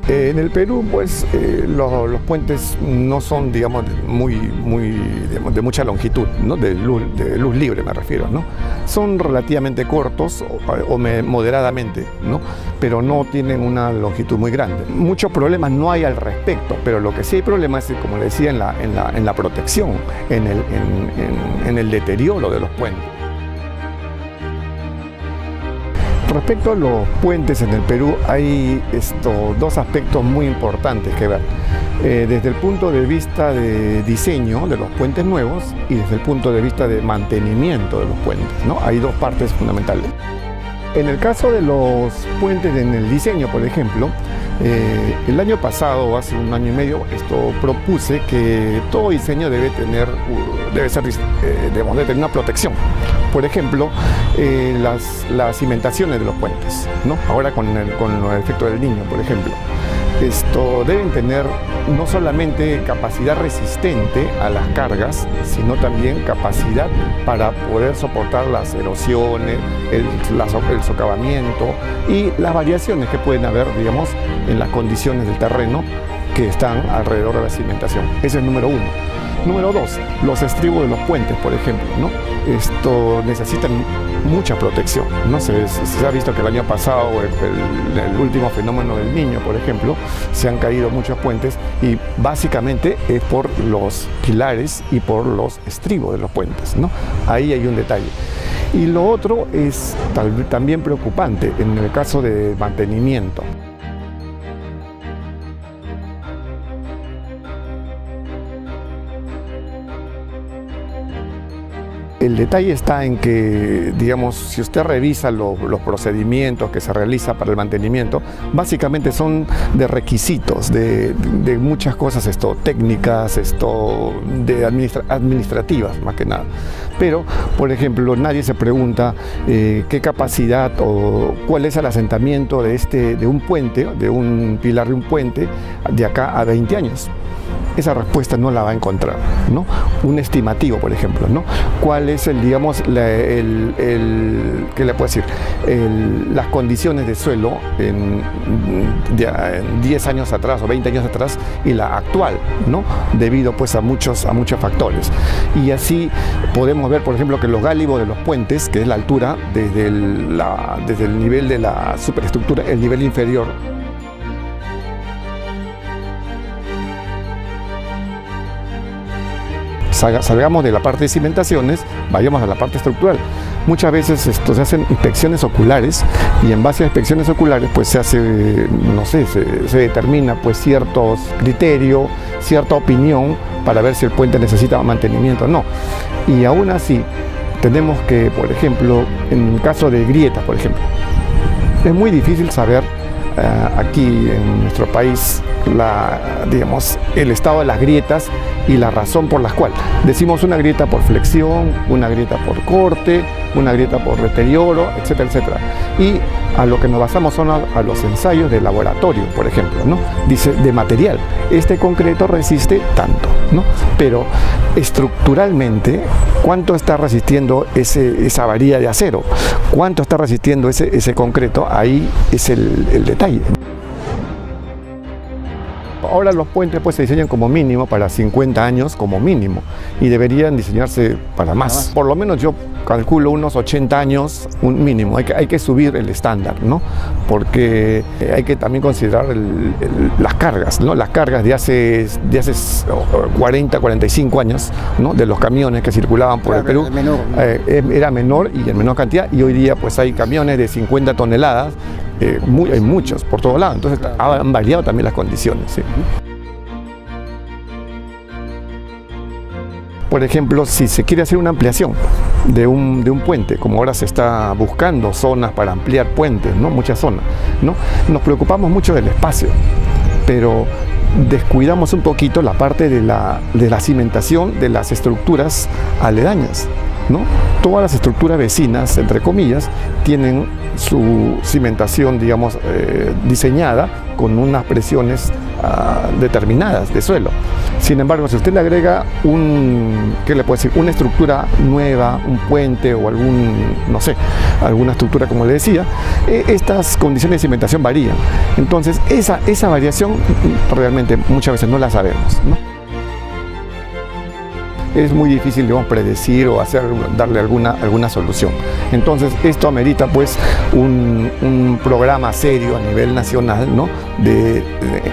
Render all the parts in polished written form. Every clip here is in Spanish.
En el Perú, pues, los puentes no son, digamos, digamos, de mucha longitud, ¿no? De luz libre me refiero, ¿no? Son relativamente cortos o moderadamente, ¿no? Pero no tienen una longitud muy grande. Muchos problemas no hay al respecto, pero lo que sí hay problemas es, como le decía, en la protección, en el deterioro de los puentes. Respecto a los puentes en el Perú, hay dos aspectos muy importantes que ver. Desde el punto de vista de diseño de los puentes nuevos y desde el punto de vista de mantenimiento de los puentes, ¿no? Hay dos partes fundamentales. En el caso de los puentes en el diseño, por ejemplo, el año pasado, hace un año y medio, propuse que todo diseño debe tener una protección. Por ejemplo, las cimentaciones de los puentes, ¿no? Ahora con el efecto del Niño, por ejemplo. Deben tener no solamente capacidad resistente a las cargas, sino también capacidad para poder soportar las erosiones, el socavamiento y las variaciones que pueden haber, digamos, en las condiciones del terreno que están alrededor de la cimentación. Ese es el número uno. Número dos, los estribos de los puentes, por ejemplo, ¿no? Necesitan mucha protección, ¿no? Se ha visto que el año pasado, el último fenómeno del Niño, por ejemplo, se han caído muchos puentes y básicamente es por los pilares y por los estribos de los puentes, ¿no? Ahí hay un detalle. Y lo otro es también preocupante en el caso de mantenimiento. El detalle está en que, digamos, si usted revisa los procedimientos que se realiza para el mantenimiento, básicamente son de requisitos, de muchas cosas, técnicas, administrativas, más que nada. Pero, por ejemplo, nadie se pregunta qué capacidad o cuál es el asentamiento de un puente, de un pilar de un puente, de acá a 20 años. Esa respuesta no la va a encontrar, ¿no? Un estimativo, por ejemplo, ¿no? ¿Cuál es digamos, ¿qué le puedo decir? Las condiciones de suelo en 10 años atrás o 20 años atrás y la actual, ¿no? Debido, pues, a muchos factores. Y así podemos ver, por ejemplo, que los gálibos de los puentes, que es la altura desde el nivel de la superestructura, el nivel inferior, salgamos de la parte de cimentaciones, vayamos a la parte estructural. Muchas veces se hacen inspecciones oculares y en base a inspecciones oculares pues se hace, no sé, se determina pues ciertos criterios, cierta opinión para ver si el puente necesita mantenimiento o no. Y aún así tenemos que, por ejemplo, en el caso de grietas, por ejemplo, es muy difícil saber aquí en nuestro país digamos, el estado de las grietas y la razón por la cual. Decimos una grieta por flexión, una grieta por corte, una grieta por deterioro, etcétera, etcétera. Y a lo que nos basamos son a los ensayos de laboratorio, por ejemplo, ¿no? Dice, de material, este concreto resiste tanto, ¿no? Pero estructuralmente, ¿cuánto está resistiendo esa varilla de acero? ¿Cuánto está resistiendo ese concreto? Ahí es el detalle. Ahora los puentes pues se diseñan como mínimo para 50 años como mínimo y deberían diseñarse para más. Por lo menos yo calculo unos 80 años, un mínimo. Hay que subir el estándar, ¿no? Porque hay que también considerar las cargas, ¿no? Las cargas de hace 40, 45 años, ¿no? De los camiones que circulaban por el Perú. Era menor y en menor cantidad, y hoy día pues hay camiones de 50 toneladas. Hay muchos por todos lados, entonces han variado también las condiciones, ¿sí? Por ejemplo, si se quiere hacer una ampliación de un puente, como ahora se está buscando zonas para ampliar puentes, ¿no? Muchas zonas, ¿no? Nos preocupamos mucho del espacio, pero descuidamos un poquito la parte de la cimentación de las estructuras aledañas, ¿no? Todas las estructuras vecinas, entre comillas, tienen su cimentación, digamos, diseñada con unas presiones determinadas de suelo. Sin embargo, si usted le agrega ¿qué le puedo decir? Una estructura nueva, un puente o no sé, alguna estructura como le decía, estas condiciones de cimentación varían. Entonces, esa variación realmente muchas veces no la sabemos, ¿no? Es muy difícil, digamos, predecir o darle alguna solución. Entonces, esto amerita pues un programa serio a nivel nacional, ¿no?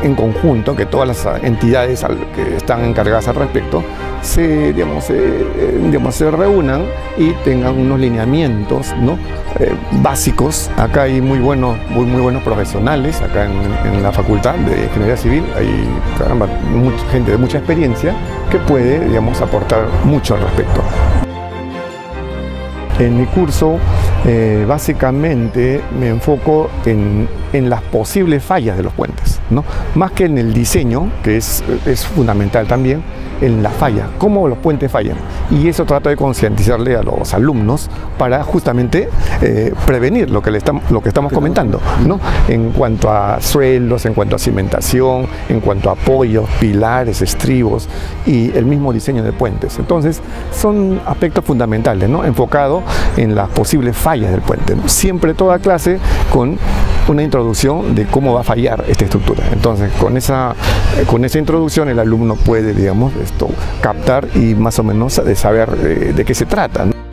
En conjunto, que todas las entidades que están encargadas al respecto se reúnan y tengan unos lineamientos, ¿no? Básicos. Acá hay muy buenos profesionales, acá en la Facultad de Ingeniería Civil hay gente de mucha experiencia que puede, digamos, aportar mucho al respecto. En mi curso, básicamente me enfoco en las posibles fallas de los puentes, ¿no? Más que en el diseño, que es fundamental también, en la falla, cómo los puentes fallan. Y eso trato de concientizarle a los alumnos para justamente prevenir lo que estamos comentando, ¿no? En cuanto a suelos, en cuanto a cimentación, en cuanto a apoyos, pilares, estribos y el mismo diseño de puentes. Entonces, son aspectos fundamentales, ¿no? Enfocado en las posibles fallas del puente, ¿no? Siempre toda clase con una introducción de cómo va a fallar esta estructura. Entonces, con esa introducción el alumno puede, digamos, captar y más o menos saber de qué se trata, ¿no?